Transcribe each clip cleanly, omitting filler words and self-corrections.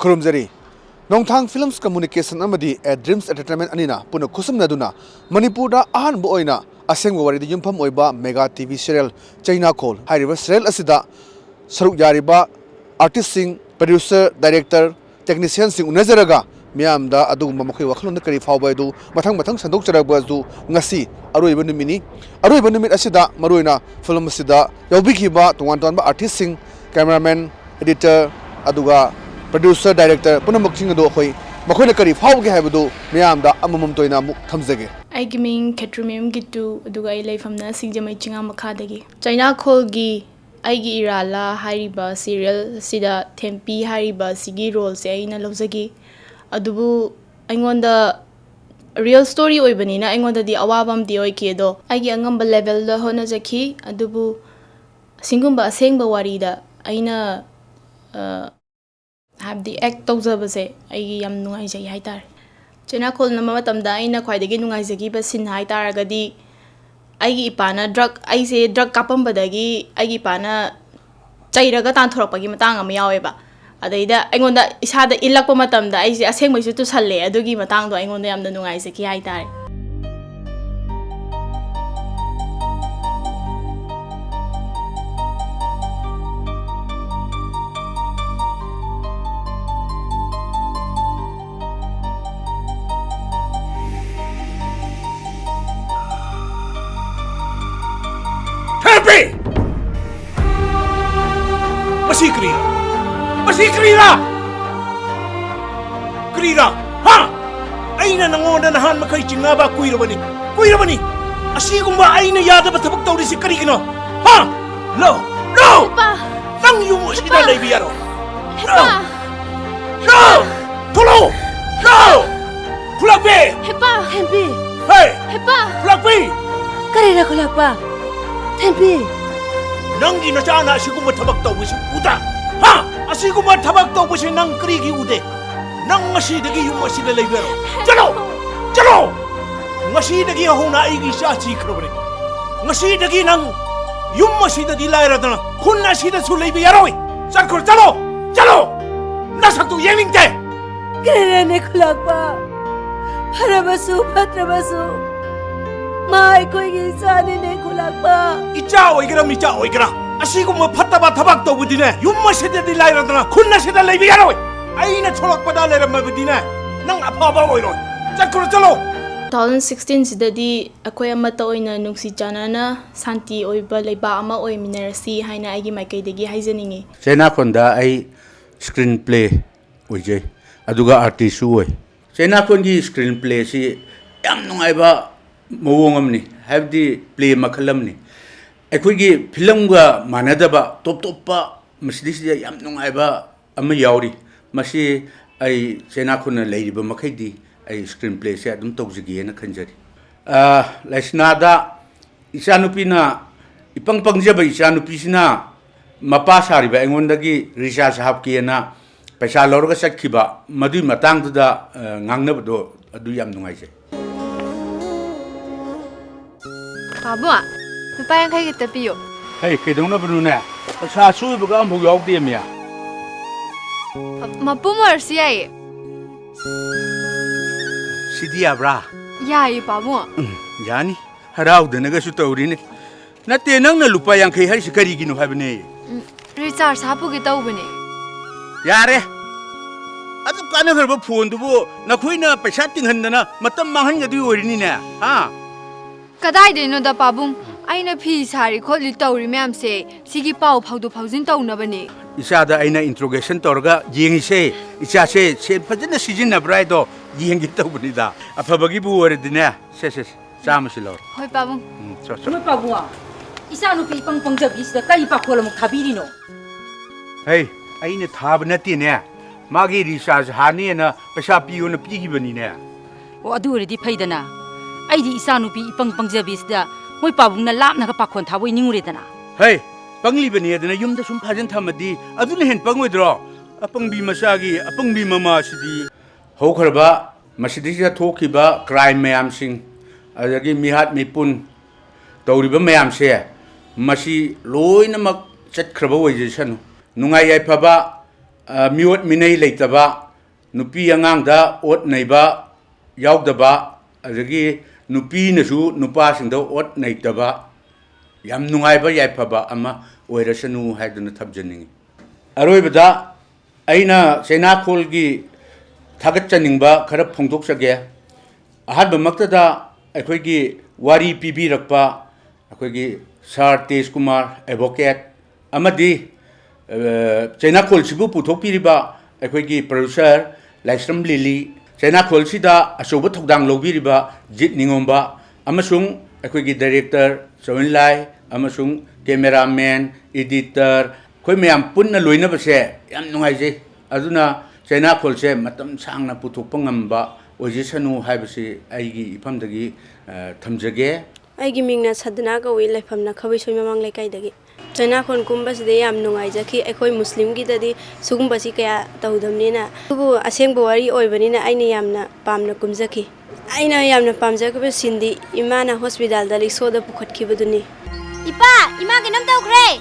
Kurumjari Nongthang Films Communication amadi a Dreams Entertainment anina puna kusum naduna Manipurda ahan bo oina aseng wari di yumpham oiba mega TV serial Cheinakhol hairiba serial asida saruk yariba artist sing producer director technician sing unajaraga miyamda adugumba makhoi wakhlonda kari fawba du mathang sandok charagba du ngasi aroiba numit asida maroina film asida yawbikhiba tongan artist sing cameraman editor aduga producer director punamuk sing ado khoi makhoi kari fawge haibadu miyamda amamam toina muk thamjage I gaming Ketrumim Gitu aduga I leifamna singjamai chinga makhadagi Cheinakhol gi aigi irala hariba serial sida Tempi hariba sigi role se aina lawjagi adubu aingonda real story oibanina aingonda di awabam di oikedo aigi angamba level da hona jaki adubu singumba asengba warida aina have the act tawjabase aigi yam nungai jai haitar Cheinakhol na matamda aina khwaidagi nungai jagi basin haitar gadi aigi ipana drug aise drug kapambadagi aigi ipana chairaga tanthorapagi matang am yaweba adaida aingonda isada ilakpa matamda aise asengmaisu tu salle adugi matangdo aingonda yamna nungai jaki haitar Happy! Masih Krira! Krira! Ha! Aina nangonda nahan makai chinga ba kuira bani! Asigumba aina yada ba tabak tawri si karigino! Ha! No! Hepa! Nang yung sida na ibiyaro! Hepa! No! Tulo! No! Kulakbe! Hepa! Tempi! Hey! Hepa! Kulakbe! Karina kulakpa! Tempi! Nang ginasana asigumba tabak tawri si uda! Ha! Asigumba tabak tawri si nang krigi ude! Nang masidagi yung masida laibero! Jalo! Masidagi ako na igi sa sikrobri! Masidagi nang yung masida di laira dana kun nasida su laibero! Sarkor jalo! Nasaktu yemingte! Karina ne kulakpa! Harabasu patrabasu! Mai koi gisani ne kulakpa! Icha oigara! Asigumba pataba tabak tawri ne yung masida di laira dana kun nasida laibero! Aina cholok pada laira mabidina nang apaba oiro! Sarkor jalo! 2016 sidadi akoy amata oina nungsi janana santi oiba leiba ama oi minarasi haina aigi maikaidagi haijaningi Cheinakhol da ai screenplay oije aduga artist oi Cheinakhol gi screenplay si yam nungaiba mawong amni habdi play makhalamni akhoi gi film ga manadaba top pa masidi yam nungaiba ama yauri masi ai Cheinakhol na leiriba makhaidi ai screenplay se adum tawjigi na khanjari laisnada isanupina ipangpangjaba isanupisina mapa sariba engondagi research hapki na paisa lorga sakhiba madui matangda ngangnabdo adu yam nungai se Pabua, napayang kay kita piyo. hey kedongna bununa sa suibuga ambu yawdi miya Mapumar siya eh. sidia bra Yay, Pabua. yani haraudana ga su tawrini natte nang na lupa yang kai har sikari ginu habne Recharge hapu kita ubani. yare adu kana garba phone dubo na khoina paisa tinghandana matam manghan gadi orini ne ha Kadai de no da Pabung. Ay na pi sari kholi tawri ma'am se sigi pau phaudu phaujin tawna bani. isada aina interrogation torga yengi se isa se fajana season na braido yengi tawbani da afabagi bu wordina se samasilo Hoy Pabung. so Ano pa buwa? Isa no pi pang jabi sa kai pa kola mo kabiri no. hey aina thab nati ne magi research hani na paisa piyo na pigibani ne O adu re di phaidana. Ai di isa no pi pang jabi sa moi pabung na lap na ka pakhon thaboi ningure dana. hey pangli bani adana yumda sum phajan thamadi aduna hen pangwedro apangbi masagi apangbi mama sidi hokharba masidi ja thokiba crime mayam sing adagi mihat mipun tawriba mayam se masi loina mak chatkraba wajisanu nungai ai phaba miot minay leitaba nupi angangda ot naiba yaudaba adagi nupi nasu nupa singda ot naitaba yam nungaiba yaifaba ama oirasanu haiduna thabjaningi aroibada aina Cheinakhol gi thagatchaningba khara phongdoksage ahadba maktada akhoi wari pibirakpa akhoi Sir Tej Kumar advocate amadi Cheinakhol sibu puthokpiriba akhoi producer Laisram Lili Cheinakhol sida asoba thokdang lobiriba Jit Ningomba amasung akhoi director Soinlai amasung cameraman editor khoi mayam punna loina base yam nungaije aduna Cheinakhol se matam sangna puthokpa ngamba ojisanu haibasi aigi ipamdagi thamjage aigi mingna sadna ka wi laifamna khawi soi mamang lai kai dagi Cheinakhol kumbas de yam nungai jaki ekhoi muslim gi dadi sugumbasi kaya tawdamni na bu asengbo wari oibanina aina yamna pamna kumjaki aina yamna pamjaka sindi imana hospital da likso da pukhatki baduni ipa ima ginam tawkre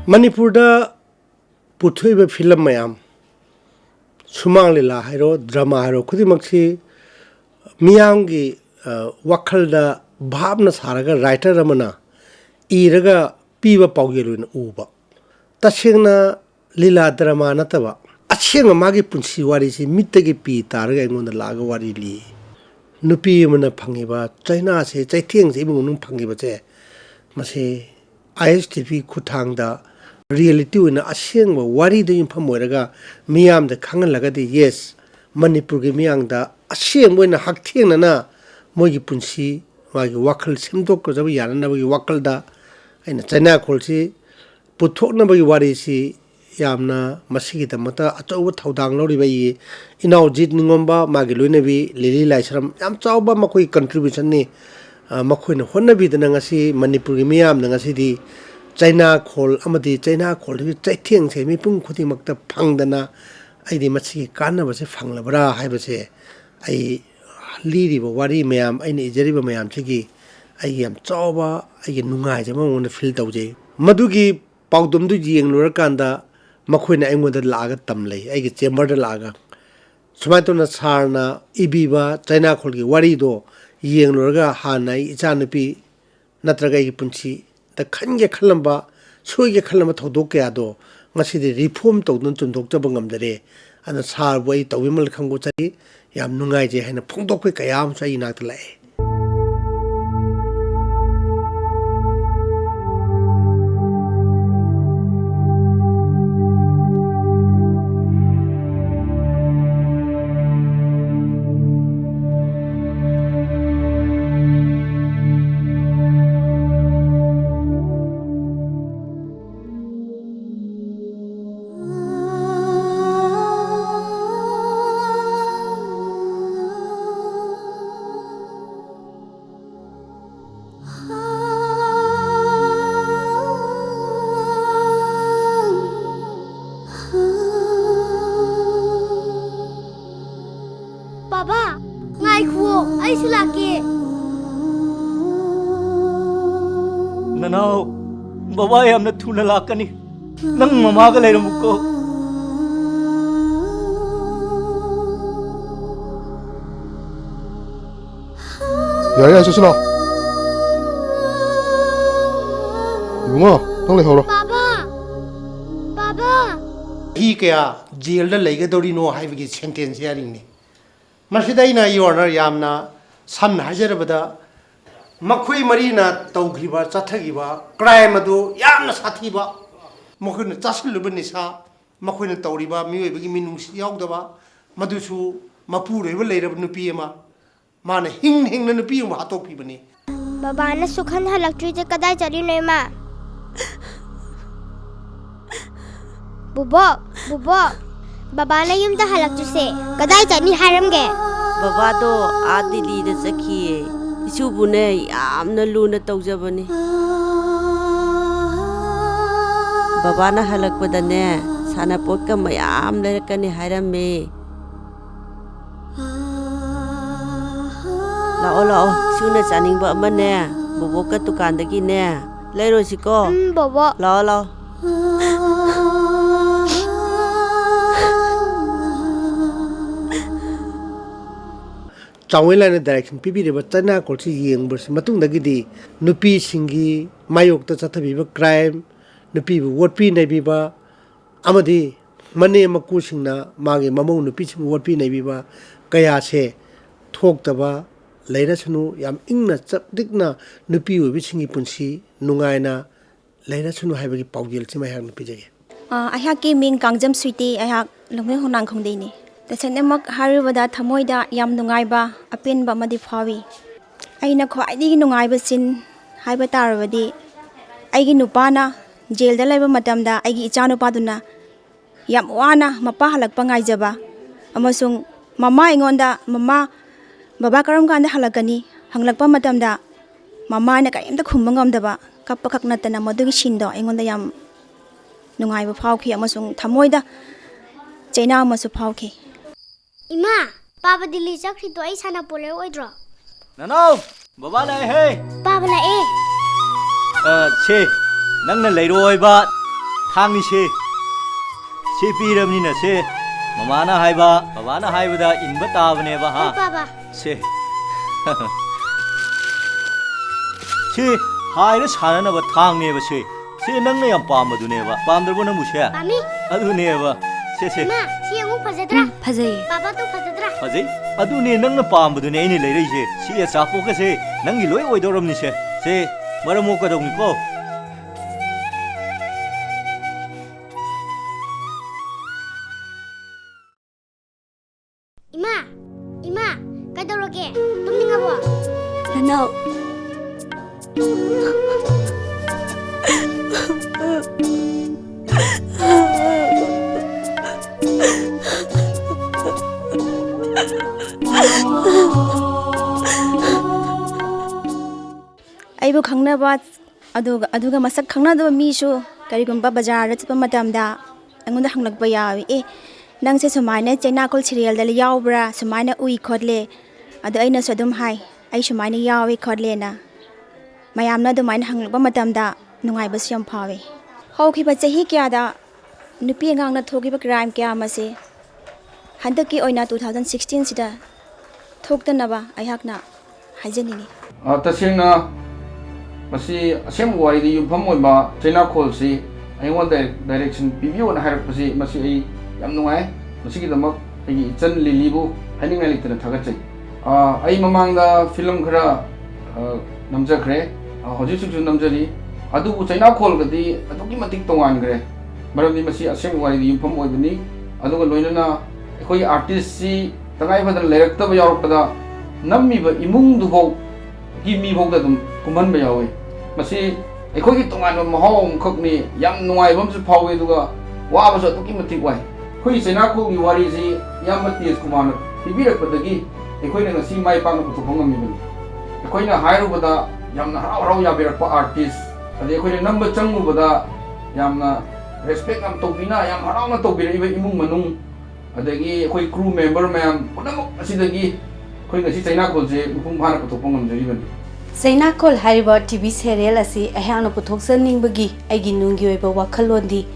Manipur puthui film mayam sumang lila hero drama hero khudi maksi miyang gi wakhal da bhabna saraga writer ramana iraga piba pawgelun uba tasengna lila drama nataba achenga magi punsi wari si mittagi pi taraga engonda laga wari li nupi mana phangiba China se chaitheng se munung phangiba che mase ISTV kuthangda reality in aseng wari the infamораga miyam the khangal di yes Manipur gi miyang da aseng when haktheng na mogi punsi wagi wakal semdok ko jabi yana na wagi wakal da aina Cheinakhol si puthok na wagi wari si yamna masigi da mata achaw thodang lori bai inaw Jit Ningomba magi loine bi Lili Laisram yam chawba makoi contribution ni makoi na honna bi da ngasi Manipur gi miyam na ngasi di Cheinakhol amadi Cheinakhol bi chaitheng se mi pung khudi makta phangdana aidi machi kanna base phanglabra haibase ai liri bo wari mayam aini ijeri ba mayam chigi ai yam chawba ai nungai jama mon feel tawje madugi pawdum du jeng lura kanda makhoina aingoda laga tamlei ai chamber da laga sumaitona sarna ibiba Cheinakhol gi wari do yeng lura hanai ichanupi natraga gi punchi the Kanye Kalamba, Suya Kalama Todokeado, Masidi reform Todon to Doctor Bangamdare, and the Sar way to Wimal Kangutari, Yam Nungaje and a Pondok Kayam say Natalay. Baba, ngai khuo, ai silake. Nanao, baba yamna thuna lakani. Nang mama ka leiram ko. Yaya susilo. Bunga, tong le horo. Baba, Baba. He kaya jail da lega dori no hai bigi sentence yaring ni. Masida ina yorna yamna ꯁꯝꯅ ꯍꯥꯏꯖꯔꯕꯗ ꯃꯈꯣꯏ ꯃꯔꯤꯅ ꯇꯧꯈ꯭ꯔꯤꯕ ꯆꯠꯊꯈꯤꯕ crime ꯑꯗꯨ ꯌꯥꯝꯅ ꯁꯥꯊꯤꯕ ꯃꯈꯣꯏꯅ ꯆꯥꯁꯤꯜꯂꯨꯕ ꯅꯤꯁꯥ ꯃꯈꯣꯏꯅ ꯇꯧꯔꯤꯕ ꯃꯤꯑꯣꯏꯕꯒꯤ ꯃꯤꯅꯨꯡꯁꯤ ꯌꯥꯎꯗꯕ ꯃꯗꯨꯁꯨ ꯃꯄꯨꯔꯣꯏꯕ ꯂꯩꯔꯕ ꯅꯨꯄꯤ ꯑꯃ ꯃꯥꯅ ꯍꯤꯡꯅ ꯅꯨꯄꯤ ꯑꯃ ꯍꯥꯠꯇꯣꯛꯄꯤꯕꯅꯤ ꯕꯕꯥꯅ ꯁꯨꯈꯟ ꯍꯜꯂꯛꯇ꯭ꯔꯤꯁꯦ ꯀꯗꯥꯏ ꯆꯠꯂꯤꯅꯣ ꯏꯃꯥ ꯕꯨꯕꯣꯛ ꯕꯕꯥꯅ ꯌꯨꯝꯗ ꯍꯜꯂꯛꯇ꯭ꯔꯤꯁꯦ ꯀꯗꯥꯏ ꯆꯠꯅꯤ ꯍꯥꯏꯔꯝꯒꯦ ꯕꯕꯥꯗꯣ ꯑꯥ ꯗꯤꯜꯂꯤꯗ ꯆꯠꯈꯤꯌꯦ ꯏꯆꯨꯕꯨꯅꯦ ꯌꯥꯝꯅ ꯂꯨꯅ ꯇꯧꯖꯕꯅꯤ ꯕꯕꯥꯅ ꯍꯜꯂꯛꯄꯗꯅꯦ ꯁꯥꯟꯅꯄꯣꯠꯀ ꯃꯌꯥꯝ ꯂꯩꯔꯛꯀꯅꯤ ꯍꯥꯏꯔꯝꯃꯦ ꯂꯥꯛꯑꯣ ꯏꯆꯨꯅ ꯆꯥꯅꯤꯡꯕ ꯑꯃꯅꯦ ꯕꯣꯕꯣꯛꯀ ꯗꯨꯀꯥꯟꯗꯒꯤꯅꯦ ꯂꯩꯔꯣꯁꯤꯀꯣ ꯕꯣꯕꯣꯛ ꯂꯥꯛꯑꯣ ꯆꯥꯎꯏꯂꯥꯏꯅ ꯗꯥꯏꯔꯦꯛꯁꯟ ꯄꯤꯕꯤꯔꯤꯕ ꯆꯩꯅꯥꯈꯣꯜꯁꯤ ꯌꯦꯡꯕꯁꯤ ꯃꯇꯨꯡꯗꯒꯤꯗꯤ ꯅꯨꯄꯤꯁꯤꯡꯒꯤ ꯃꯥꯌꯣꯛꯇ ꯆꯠꯊꯕꯤꯕ ꯀ꯭ꯔꯥꯏꯝ ꯅꯨꯄꯤꯕꯨ ꯑꯣꯠꯄꯤ ꯅꯩꯕꯤꯕ ꯑꯃꯗꯤ ꯃꯅꯦ ꯃꯀꯨꯁꯤꯡꯅ ꯃꯥꯒꯤ ꯃꯃꯧ ꯅꯨꯄꯤꯁꯤꯡꯕꯨ ꯑꯣꯠꯄꯤ ꯅꯩꯕꯤꯕ ꯀꯌꯥꯁꯦ ꯊꯣꯛꯇꯕ ꯂꯩꯔꯁꯅꯨ ꯌꯥꯝ ꯏꯪꯅ ꯆꯞꯗꯤꯛꯅ ꯅꯨꯄꯤ ꯑꯣꯏꯕꯤꯁꯤꯡꯒꯤ ꯄꯨꯟꯁꯤ ꯅꯨꯡꯉꯥꯏꯅ ꯂꯩꯔꯁꯅꯨ ꯍꯥꯏꯕꯒꯤ ꯄꯥꯎꯖꯦꯜꯁꯤ ꯑꯩꯍꯥꯛꯅ ꯄꯤꯖꯒꯦ ꯑꯩꯍꯥꯛꯀꯤ ꯃꯤꯡ ꯀꯥꯡꯖꯝ ꯁ꯭ꯋꯤꯇꯤ ꯑꯩꯍꯥꯛ ꯂꯝꯈꯩ ꯍꯣꯡꯅꯥꯡꯈꯣꯡꯗꯩꯅꯤ ꯇꯁꯦꯡꯅꯃꯛ ꯍꯥꯏꯔꯨꯕꯗ ꯊꯃꯣꯏꯗ ꯌꯥꯝ ꯅꯨꯡꯉꯥꯏꯕ ꯑꯄꯦꯟꯕ ꯑꯃꯗꯤ ꯐꯥꯎꯏ ꯑꯩꯅ ꯈ꯭ꯋꯥꯏꯗꯒꯤ ꯅꯨꯡꯉꯥꯏꯕ ꯁꯤꯟ ꯍꯥꯏꯕ ꯇꯥꯔꯕꯗꯤ ꯑꯩꯒꯤ ꯅꯨꯄꯥꯅ ꯖꯦꯜꯗ ꯂꯩꯕ ꯃꯇꯝꯗ ꯑꯩꯒꯤ ꯏꯆꯥꯅꯨꯄꯥꯗꯨꯅ ꯌꯥꯝ ꯋꯥꯅ ꯃꯄꯥ ꯍꯜꯂꯛꯄ ꯉꯥꯏꯖꯕ ꯑꯃꯁꯨꯡ ꯃꯃꯥ ꯑꯩꯉꯣꯟꯗ ꯃꯃꯥ ꯕꯕꯥ ꯀꯔꯝ ꯀꯥꯟꯗ ꯍꯜꯂꯛꯀꯅꯤ ꯍꯪꯂꯛꯄ ꯃꯇꯝꯗ ꯃꯃꯥꯅ ꯀꯔꯤꯝꯇ ꯈꯨꯝꯕ ꯉꯝꯗꯕ ꯀꯞꯄꯈꯛ ꯅꯠꯇꯅ ꯃꯗꯨꯒꯤ ꯁꯤꯟꯗꯣ ꯑꯩꯉꯣꯟꯗ ꯌꯥꯝ ꯅꯨꯡꯉꯥꯏꯕ ꯐꯥꯎꯈꯤ ꯑꯃꯁꯨꯡ ꯊꯃꯣꯏꯗ ꯆꯩꯅꯥ ꯑꯃꯁꯨ ꯐꯥꯎꯈꯤ ꯏꯃꯥ ꯄꯥꯕ ꯗꯤꯜꯂꯤ ꯆꯠꯈ꯭ꯔꯤꯗꯣ ꯑꯩ ꯁꯥꯟꯅꯄꯣꯠ ꯂꯩꯔꯛꯑꯣꯏꯗ꯭ꯔꯣ ꯅꯅꯥꯎ ꯕꯕꯥ ꯂꯥꯛꯑꯦꯍꯦ ꯄꯥꯕ ꯂꯥꯛꯑꯦ ꯁꯦ ꯅꯪꯅ ꯂꯩꯔꯣꯏꯕ ꯊꯥꯡꯅꯤ ꯁꯦ ꯄꯤꯔꯕꯅꯤꯅ ꯁꯦ ꯃꯃꯥꯅ ꯍꯥꯏꯕ ꯕꯕꯥꯅ ꯍꯥꯏꯕꯗ ꯏꯟꯕ ꯇꯥꯕꯅꯦꯕ ꯍꯥ ꯄꯥꯕ ꯁꯦ ꯁꯤ ꯍꯥꯏꯔ ꯁꯥꯟꯅꯅꯕ ꯊꯥꯡꯅꯦꯕ ꯁꯦ ꯅꯪꯅ ꯌꯥꯝ ꯄꯥꯝꯕꯗꯨꯅꯦꯕ ꯄꯥꯝꯗ꯭ꯔꯕꯣ ꯅꯪꯕꯨ ꯁꯦ ꯄꯥꯝꯃꯤ ꯑꯗꯨꯅꯦꯕ ꯁꯦ ꯏꯃꯥ ꯁꯤ ꯑꯃꯨꯛ ꯐꯖꯗ꯭ꯔꯥ ꯐꯖꯩꯌꯦ ꯄꯥꯕ ꯇꯨ ꯐꯖꯗ꯭ꯔꯥ ꯐꯖꯩ ꯑꯗꯨꯅꯦ ꯅꯪꯅ ꯄꯥꯝꯕꯗꯨꯅꯦ ꯑꯩꯅ ꯂꯩꯔꯛꯏꯁꯦ ꯁꯤ ꯑꯆꯥꯄꯣꯠꯀꯁꯦ ꯅꯪꯒꯤ ꯂꯣꯏ ꯑꯣꯏꯗꯧꯔꯕꯅꯤ ꯁꯦ ꯃꯔꯝ ꯃꯣꯛꯀꯗꯧꯅꯤꯀꯣ ꯏꯃా ꯀꯩꯗꯧꯔꯒꯦ ꯇꯨꯝꯅꯤꯡꯉꯕꯣ ꯅꯅꯥꯎ ꯑꯩꯕꯨ ꯈꯪꯅꯕ ꯑꯗꯨꯒ ꯃꯁꯛ ꯈꯪꯅꯗꯕ ꯃꯤꯁꯨ ꯀꯔꯤꯒꯨꯝꯕ ꯕꯖꯥꯔꯗ ꯆꯠꯄ ꯃꯇꯝꯗ ꯑꯩꯉꯣꯟꯗ ꯍꯪꯂꯛꯄ ꯌꯥꯎꯏ ꯅꯪꯁꯦ ꯁꯨꯃꯥꯏꯅ ꯆꯩꯅꯥꯈꯣꯜ ꯁꯤꯔꯤꯌꯦꯜꯗ ꯌꯥꯎꯕ꯭ꯔꯥ ꯁꯨꯃꯥꯏꯅ ꯎꯏ ꯈꯣꯠꯂꯦ ꯑꯗꯣ ꯑꯩꯅꯁꯨ ꯑꯗꯨꯝ ꯍꯥꯏ ꯑꯩ ꯁꯨꯃꯥꯏꯅ ꯌꯥꯎꯏ ꯈꯣꯠꯂꯦꯅ ꯃꯌꯥꯝꯅ ꯑꯗꯨꯃꯥꯏꯅ ꯍꯪꯂꯛꯄ ꯃꯇꯝꯗ ꯅꯨꯡꯉꯥꯏꯕꯁꯨ ꯌꯥꯝ ꯐꯥꯎꯏ ꯍꯧꯈꯤꯕ ꯆꯍꯤ ꯀꯌꯥꯗ ꯅꯨꯄꯤ ꯑꯉꯥꯡꯅ ꯊꯣꯛꯈꯤꯕ ꯀ꯭ꯔꯥꯏꯝ ꯀꯌꯥ ꯑꯃꯁꯦ ꯍꯟꯗꯛꯀꯤ ꯑꯣꯏꯅ 2016 ꯊꯣꯛꯇꯅꯕ ꯑꯩꯍꯥꯛꯅ ꯍꯥꯏꯖꯅꯤꯡꯏ ꯇꯁꯦꯡꯅ ꯃꯁꯤ ꯑꯁꯦꯡꯕ ꯋꯥꯔꯤꯗ ꯌꯨꯝꯐꯝ ꯑꯣꯏꯕ ꯆꯩꯅꯥꯈꯣꯜꯁꯤ ꯑꯩꯉꯣꯟꯗ ꯗꯥꯏꯔꯦꯛꯁꯟ ꯄꯤꯕꯤꯌꯣꯅ ꯍꯥꯏꯔꯛꯄꯁꯤ ꯃꯁꯤ ꯑꯩ ꯌꯥꯝ ꯅꯨꯡꯉꯥꯏ ꯃꯁꯤꯒꯤꯗꯃꯛ ꯑꯩꯒꯤ ꯏꯆꯟ ꯂꯤꯂꯤꯕꯨ ꯍꯥꯏꯅꯤꯡꯉꯥꯏ ꯂꯩꯇꯅ ꯊꯥꯒꯠꯆꯩ ꯑꯩ ꯃꯃꯥꯡꯗ ꯐꯤꯂꯝ ꯈꯔ ꯅꯝꯖꯈ꯭ꯔꯦ ꯍꯧꯖꯤꯛꯁꯨ ꯅꯝꯖꯔꯤ ꯑꯗꯨꯕꯨ ꯆꯩꯅꯥꯈꯣꯜꯒꯗꯤ ꯑꯗꯨꯛꯀꯤ ꯃꯇꯤꯛ ꯇꯣꯉꯥꯟꯈ꯭ꯔꯦ ꯃꯔꯝꯗꯤ ꯃꯁꯤ ꯑꯁꯦꯡꯕ ꯋꯥꯔꯤꯗ ꯌꯨꯝꯐꯝ ꯑꯣꯏꯕꯅꯤ ꯑꯗꯨꯒ ꯂꯣꯏꯅꯅ ꯑꯩꯈꯣꯏꯒꯤ ꯑꯥꯔꯇꯤꯁꯁꯤ ꯇꯉꯥꯏꯐꯗꯅ ꯂꯩꯔꯛꯇꯕ ꯌꯥꯎꯔꯛꯄꯗ ꯅꯝꯃꯤꯕ ꯏꯃꯨꯡꯗꯨꯐꯥꯎꯒꯤ ꯃꯤꯐꯥꯎꯗ ꯑꯗꯨꯝ ꯀꯨꯝꯍꯟꯕ ꯌꯥꯎꯏ ꯃꯁꯤ ꯑꯩꯈꯣꯏꯒꯤ ꯇꯣꯉꯥꯟꯕ ꯃꯍꯥꯎ ꯑꯃꯈꯛꯅꯤ ꯌꯥꯝ ꯅꯨꯡꯉꯥꯏꯕ ꯑꯃꯁꯨ ꯐꯥꯎꯏ ꯑꯗꯨꯒ ꯋꯥꯕꯁꯨ ꯑꯗꯨꯛꯀꯤ ꯃꯇꯤꯛ ꯋꯥꯏ ꯑꯩꯈꯣꯏꯒꯤ ꯆꯩꯅꯥꯈꯣꯜꯒꯤ ꯋꯥꯔꯤꯁꯤ ꯏꯌꯥꯝꯕ ꯇꯦꯖꯀꯨꯃꯥꯔꯅ ꯄꯤꯕꯤꯔꯛꯄꯗꯒꯤ ꯑꯩꯈꯣꯏꯅ ꯉꯁꯤ ꯃꯥꯏ ꯄꯥꯛꯅ ꯄꯨꯊꯣꯛꯄ ꯉꯝꯃꯤꯕꯅꯤ ꯑꯩꯈꯣꯏꯅ ꯍꯥꯏꯔꯨꯕꯗ ꯌꯥꯝꯅ ꯍꯔꯥꯎ ꯌꯥꯕꯤꯔꯛꯄ ꯑꯥꯔꯇꯤꯁ ꯑꯗꯩ ꯑꯩꯈꯣꯏꯅ ꯅꯝꯕ ꯆꯪꯉꯨꯕꯗ ꯌꯥꯝꯅ ꯔꯦꯁꯄꯦꯛ ꯌꯥꯝ ꯇꯧꯕꯤꯅ ꯌꯥꯝ ꯍꯔꯥꯎꯅ ꯇꯧꯕꯤꯔꯛꯏꯕ ꯏꯃꯨꯡ ꯃꯅꯨꯡ ꯑꯗꯒꯤ ꯑꯩꯈꯣꯏ ꯀ꯭ꯔꯨ ꯃꯦꯝꯕꯔ ꯃꯌꯥꯝ ꯄꯨꯝꯅꯃꯛ ꯑꯁꯤꯗꯒꯤ ꯑꯩꯈꯣꯏ ꯉꯁꯤ ꯆꯩꯅꯥꯈꯣꯜꯁꯦ ꯃꯄꯨꯡ ꯐꯥꯅ ꯄꯨꯊꯣꯛꯄ ꯉꯝꯖꯔꯤꯕꯅꯤ ꯆꯩꯅꯥꯈꯣꯜ ꯍꯥꯏꯔꯤꯕ ꯇꯤꯚꯤ ꯁꯦꯔꯤꯌꯦꯜ ꯑꯁꯤ ꯑꯩꯍꯥꯛꯅ ꯄꯨꯊꯣꯛꯆꯅꯤꯡꯕꯒꯤ ꯑꯩꯒꯤ ꯅꯨꯡꯒꯤ ꯑꯣꯏꯕ ꯋꯥꯈꯜꯂꯣꯟꯗꯤ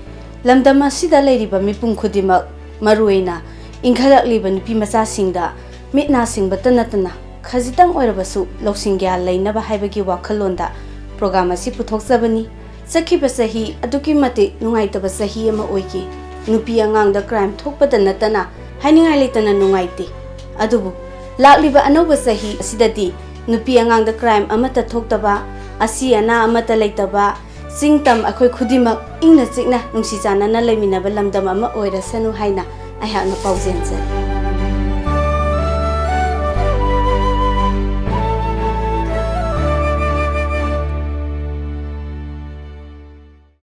ꯂꯝꯗꯝ ꯑꯁꯤꯗ ꯂꯩꯔꯤꯕ ꯃꯤꯄꯨꯝ ꯈꯨꯗꯤꯡꯃꯛ ꯃꯔꯨꯑꯣꯏꯅ ꯏꯟꯈꯠꯂꯛꯂꯤꯕ ꯅꯨꯄꯤ ꯃꯆꯥꯁꯤꯡꯗ ꯃꯤꯠ ꯅꯥ ꯁꯤꯡꯕꯇ ꯅꯠꯇꯅ ꯈꯖꯤꯛꯇꯪ ꯑꯣꯏꯔꯕꯁꯨ ꯂꯧꯁꯤꯡ ꯒ꯭ꯌꯥꯟ ꯂꯩꯅꯕ ꯍꯥꯏꯕꯒꯤ ꯋꯥꯈꯜꯂꯣꯟꯗ ꯄ꯭ꯔꯣꯒ꯭ꯔꯥꯝ ꯑꯁꯤ ꯄꯨꯊꯣꯛꯆꯕꯅꯤ ꯆꯠꯈꯤꯕ ꯆꯍꯤ ꯑꯗꯨꯛꯀꯤ ꯃꯇꯤꯛ ꯅꯨꯡꯉꯥꯏꯇꯕ ꯆꯍꯤ ꯑꯃ ꯑꯣꯏꯈꯤ ꯅꯨꯄꯤ ꯑꯉꯥꯡꯗ ꯀ꯭ꯔꯥꯏꯝ ꯊꯣꯛꯄꯗ ꯅꯠꯇꯅ ꯍꯥꯏꯅꯤꯡꯉꯥꯏ ꯂꯩꯇꯅ ꯅꯨꯡꯉꯥꯏꯇꯦ ꯑꯗꯨꯕꯨ ꯂꯥꯛꯂꯤꯕ ꯑꯅꯧꯕ ꯆꯍꯤ ꯑꯁꯤꯗꯗꯤ ꯅꯨꯄꯤ ꯑꯉꯥꯡꯗ ꯀ꯭ꯔꯥꯏꯝ ꯑꯃꯠꯇ ꯊꯣꯛꯇꯕ ꯑꯁꯤ ꯑꯅꯥ ꯑꯃꯠꯇ ꯂꯩꯇꯕ ꯆꯤꯡꯇꯝ ꯑꯩꯈꯣꯏ ꯈꯨꯗꯤꯡꯃꯛ ꯏꯪꯅ ꯆꯤꯛꯅ ꯅꯨꯡꯁꯤ ꯆꯥꯟꯅꯅ ꯂꯩꯃꯤꯟꯅꯕ ꯂꯝꯗꯝ ꯑꯃ ꯑꯣꯏꯔꯁꯅꯨ ꯍꯥꯏꯅ ꯑꯩꯍꯥꯛꯅ ꯄꯥꯎꯖꯦꯜꯖꯔꯤ